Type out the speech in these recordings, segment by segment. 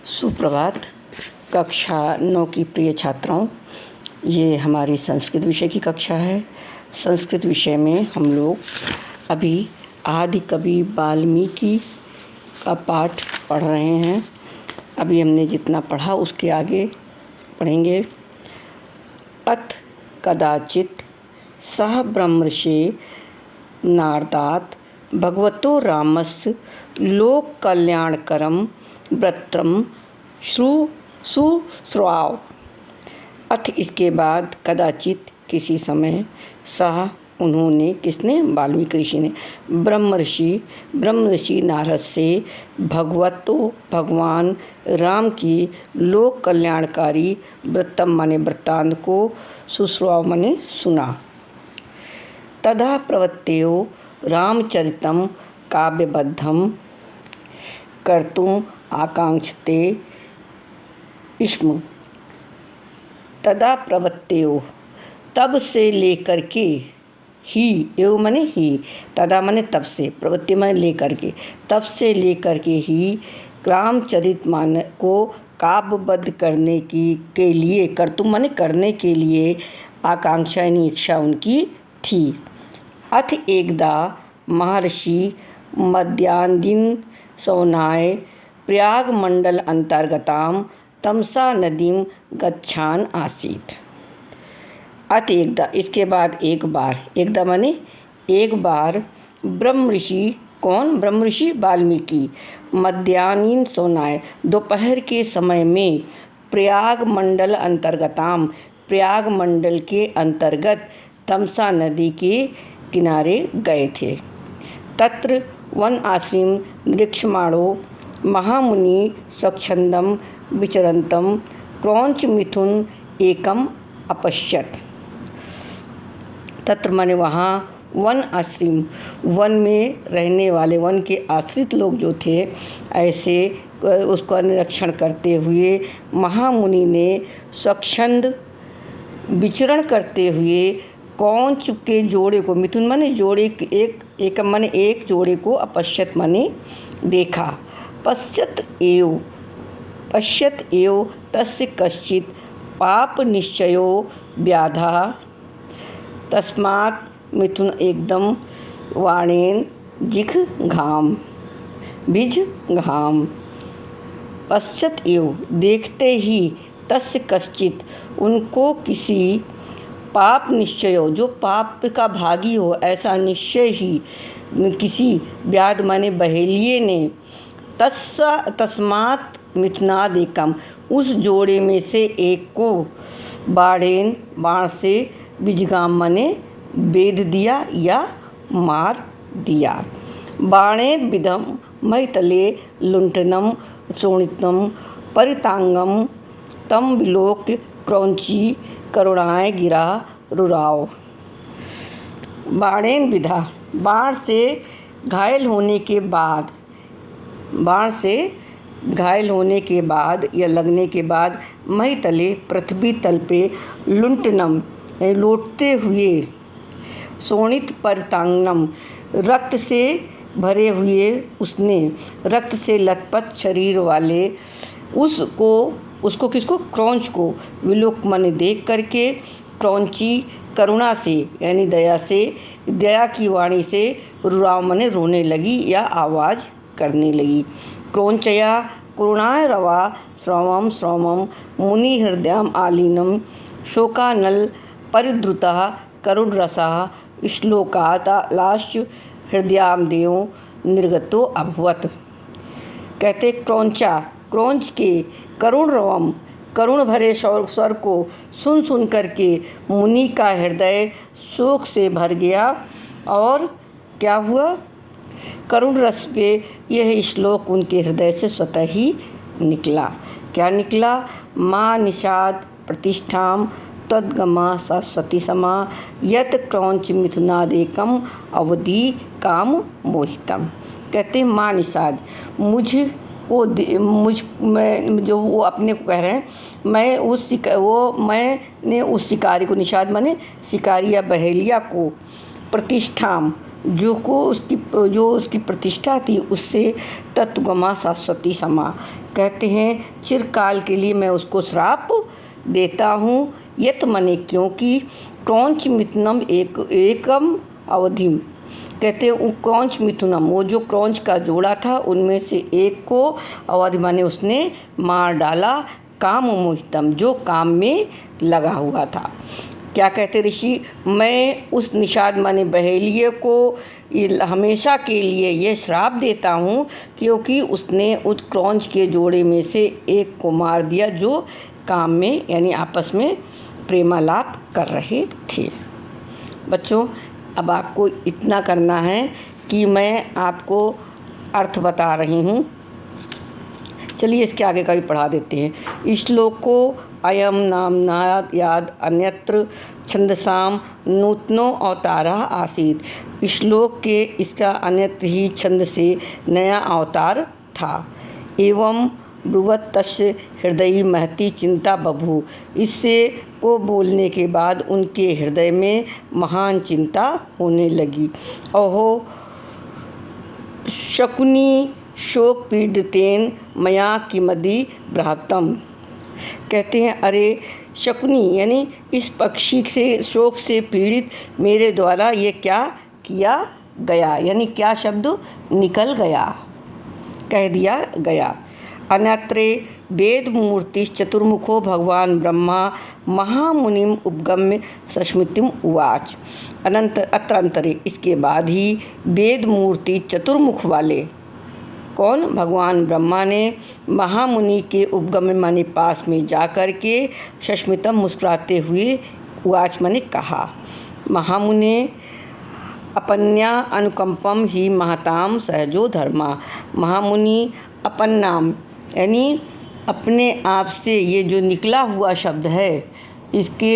सुप्रभात। कक्षा 9 की प्रिय छात्राओं, ये हमारी संस्कृत विषय की कक्षा है। संस्कृत विषय में हम लोग अभी आदि कवि वाल्मीकि का पाठ पढ़ रहे हैं। अभी हमने जितना पढ़ा उसके आगे पढ़ेंगे। अथ कदाचित सह ब्रह्मर्षे नारदात् भगवतो रामस्य लोक कल्याणकरं व्रतं शुश्राव। अथ इसके बाद कदाचित किसी समय सह उन्होंने, किसने? वाल्मीकि ऋषि ने, ब्रह्मर्षि नारद से भगवतो भगवान राम की लोक कल्याणकारी व्रतम माने वृत्तांत को शुश्राव माने सुना। तदा प्रवत्यो रामचरितं काव्यबद्धं कर्तुम् आकांक्षते स्म। तदा प्रवत्यो, तब से लेकर के ही, एवं माने ही, तदा माने तब से, प्रवृत्ति माने लेकर के, तब से लेकर के ही रामचरित मान को काव्यबद्ध करने के लिए, कर्तुम माने करने के लिए, आकांक्षा यानी इच्छा उनकी थी। अथ एकदा महर्षि मध्याह्न सौनाय प्रयाग मंडल अंतर्गतां तमसा नदीं गच्छान आसीत्। अत एकदा, इसके बाद एक बार, एकदा माने एक बार, ब्रह्म ऋषि, कौन? ब्रह्म ऋषि वाल्मीकि, मध्याह्न सोनाय, दोपहर के समय में, प्रयाग मंडल अंतर्गताम, प्रयाग मंडल के अंतर्गत तमसा नदी के किनारे गए थे। तत्र वन आश्रम निरीक्षमाणो महामुनि स्वच्छंदं विचरन्तं क्रौंच मिथुन एकम अपश्यत। तत्र माने वहाँ, वन आश्रम, वन में रहने वाले, वन के आश्रित लोग जो थे, ऐसे उसका निरीक्षण करते हुए महामुनि ने स्वच्छंद विचरण करते हुए कौंच के जोड़े को, मिथुन माने जोड़े, एक माने एक जोड़े को, अपश्यत माने देखा। पश्यत एव तस्य कश्चित् पाप निश्चयो व्याधा तस्मात् मिथुन एकदम वाणेन भिजघाम। पश्यत एव देखते ही, तस्य कश्चित् उनको किसी, पाप निश्चयो जो पाप का भागी हो ऐसा निश्चय ही, किसी व्याध माने बहेलिए ने, तस्मात् मिथुनाद एकम उस जोड़े में से एक को, बाणेन बाण से, बिजगाम माने बेध दिया या मार दिया। बाणेन विधम मैतले लुंठनम शोणितम परितांगम तम विलोक्य क्रौंची करुणाएं गिरा रुराव। बाणेन विधा, बाण से घायल होने के बाद या लगने के बाद, मही तले पृथ्वी तल पे, लुंटनम लौटते हुए, शोणित परितांगनम रक्त से भरे हुए, उसने रक्त से लथपथ शरीर वाले, उसको किसको? क्रौंच को, विलोक माने देख करके, क्रौंची करुणा से यानी दया से, दया की वाणी से, रुराव माने रोने लगी या आवाज़ करने लगी। क्रौंचया करुणाय रवा श्रवम मुनि हृदयम आलीनम शोकानल परिद्रुतः करुण रसः श्लोकालाश्च हृदयामदेव निर्गतो अभवत्। कहते क्रौंच के करुण रवम, करुण भरे स्वर को सुन करके मुनि का हृदय शोक से भर गया। और क्या हुआ? करुण रस के यह श्लोक उनके हृदय से स्वतः ही निकला। क्या निकला? माँ निषाद प्रतिष्ठाम तद्गमा सरस्वती समा यत क्रौंच मिथुनादेकम अवधि काम मोहितम। कहते माँ निषाद, मैं जो वो अपने को कह रहे हैं, मैंने उस शिकारी को, निषाद माने शिकारी या बहेलिया को, प्रतिष्ठाम जो उसकी प्रतिष्ठा थी उससे तत्वगमा शाश्वती समा। कहते हैं चिरकाल के लिए मैं उसको श्राप देता हूँ। यत मने क्योंकि क्रौंच मिथुनम एकम अवधिम। कहते हैं क्रौंच मिथुनम, वो जो क्रौंच का जोड़ा था उनमें से एक को अवधि माने उसने मार डाला, काम मोहितम जो काम में लगा हुआ था। क्या कहते ऋषि, मैं उस निषाद माने बहेलिये को हमेशा के लिए यह श्राप देता हूँ क्योंकि उसने उस क्रौंच के जोड़े में से एक को मार दिया जो काम में यानी आपस में प्रेमालाप कर रहे थे। बच्चों, अब आपको इतना करना है कि मैं आपको अर्थ बता रही हूँ। चलिए इसके आगे का भी पढ़ा देते हैं। श्लोको अयम नाम्नाद याद अन्यत्र छंदसाम नूतनो अवतारा आसीत। श्लोक के इसका अन्यत्र ही छंद से नया अवतार था। एवं ब्रुवत तस्य हृदय महती चिंता बभू। इससे को बोलने के बाद उनके हृदय में महान चिंता होने लगी। ओहो शकुनी शोक पीड़ितेन मया किमदि भ्रातम। कहते हैं अरे शकुनी यानी इस पक्षी से शोक से पीड़ित मेरे द्वारा ये क्या किया गया, यानी क्या शब्द निकल गया, कह दिया गया। अन्यत्रे वेद मूर्ति चतुर्मुखो भगवान ब्रह्मा महामुनिम उपगम्य सस्मितिम उवाच। अत्रांतरे इसके बाद ही वेद मूर्ति चतुर्मुख वाले कौन, भगवान ब्रह्मा ने महामुनि के उपगम्य माने पास में जाकर के सस्मितम मुस्कुराते हुए उवाच माने कहा। महामुने अपन्या अनुकंपम ही महताम सहजो धर्मा। महामुनि अपन नाम यानी अपने आप से ये जो निकला हुआ शब्द है इसके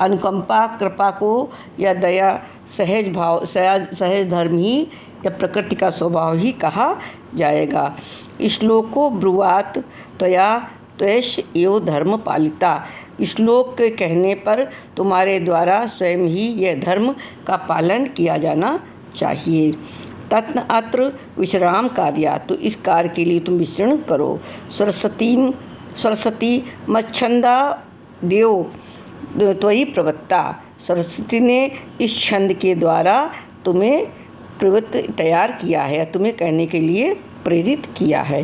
अनुकंपा कृपा को या दया सहज भाव सहज धर्म ही या प्रकृति का स्वभाव ही कहा जाएगा। श्लोको ब्रुवात त्वया त्वैश एव धर्म पालिता। श्लोक के कहने पर तुम्हारे द्वारा स्वयं ही यह धर्म का पालन किया जाना चाहिए। तत्न अत्र विश्राम कार्या, तो इस कार्य के लिए तुम विश्राम करो। सरस्वती मच्छंदा देव त्वयि प्रवत्ता। सरस्वती ने इस छंद के द्वारा तुम्हें प्रवृत्त तैयार किया है, तुम्हें कहने के लिए प्रेरित किया है।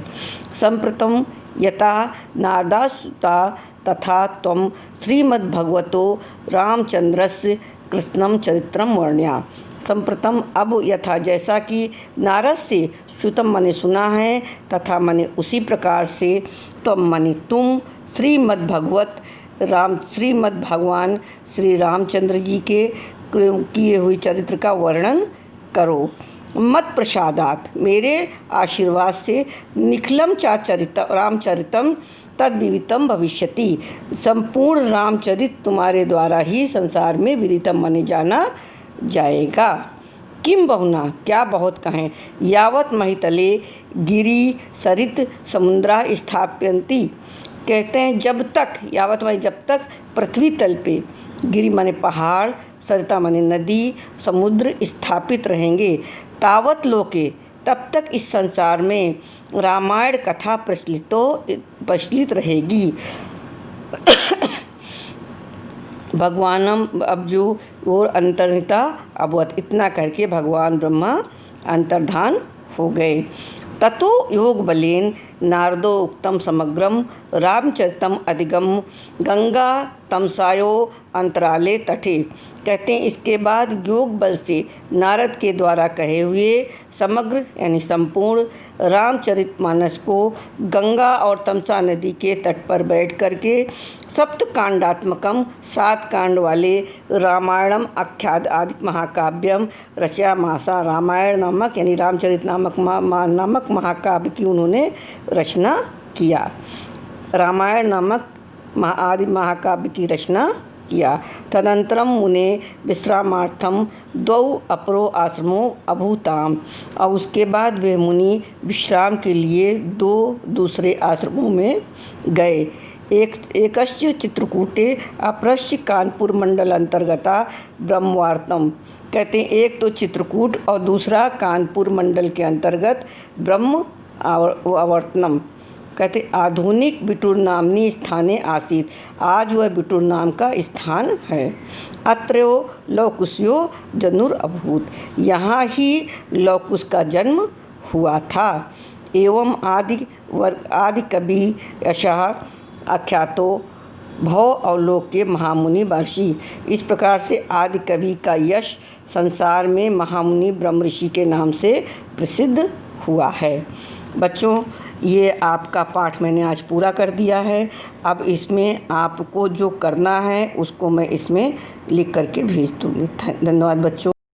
संप्रतम यथा नारदासुता तथा त्वं श्रीमद्भगवतो रामचंद्रस्य कृष्णम चरित्रम वर्ण्या। संप्रतम अब यथा जैसा कि नारद से श्रुतम मने सुना है तथा मने उसी प्रकार से त्वं मने तुम श्रीमद् भगवान श्री रामचंद्र जी के किए हुए चरित्र का वर्णन करो। मत प्रसादात मेरे आशीर्वाद से निखिलम रामचरितम तद्विदितम भविष्यति। संपूर्ण रामचरित तुम्हारे द्वारा ही संसार में विदितम माने जाना जाएगा। किम बहुना क्या बहुत कहें, यावत महितले गिरी सरित समुद्रा स्थाप्यन्ति। कहते हैं जब तक, यावत माने जब तक पृथ्वी तल पे, गिरी माने पहाड़, सरिता माने नदी, समुद्र स्थापित रहेंगे, तावत लोके तब तक इस संसार में रामायण कथा प्रचलित रहेगी। भगवानम अब जो और अंतर्हिता अभवत, इतना करके भगवान ब्रह्मा अंतर्धान हो गए। ततो योग बलेन नारदो उक्तम समग्रम रामचरितम अधिगम गंगा तमसायो अंतराले तटे। कहते हैं इसके बाद योग बल से नारद के द्वारा कहे हुए समग्र यानी संपूर्ण रामचरितमानस को गंगा और तमसा नदी के तट पर बैठ करके सप्त कांडात्मकम 7 कांड वाले रामायणम आख्याद आदि महाकाव्यम रचया मासा। रामायण नामक यानी रामचरित नामक महाकाव्य की उन्होंने रचना किया। रामायण नामक आदि महाकाव्य की रचना किया। तदनंतरम मुने विश्रामार्थम 2 अपरो आश्रमो अभूताम। और उसके बाद वे मुनि विश्राम के लिए 2 दूसरे आश्रमों में गए। एकश्च चित्रकूटे अपरश्च कानपुर मंडल अंतर्गता ब्रह्मवार्तम। कहते हैं एक तो चित्रकूट और दूसरा कानपुर मंडल के अंतर्गत ब्रह्म आवर्तनम। कहते आधुनिक बिटूर नामनी स्थाने आसीत, आज वह बिटूर नाम का स्थान है। अत्रयो लवकुशयो जनुर अभूत, यहाँ ही लवकुश का जन्म हुआ था। एवं आदि कवि यशः आख्यातो भव अवलोक्य महामुनि महर्षि। इस प्रकार से आदि कवि का यश संसार में महामुनि ब्रह्म ऋषि के नाम से प्रसिद्ध हुआ है। बच्चों, ये आपका पाठ मैंने आज पूरा कर दिया है। अब इसमें आपको जो करना है उसको मैं इसमें लिख करके भेज दूँगी। धन्यवाद बच्चों।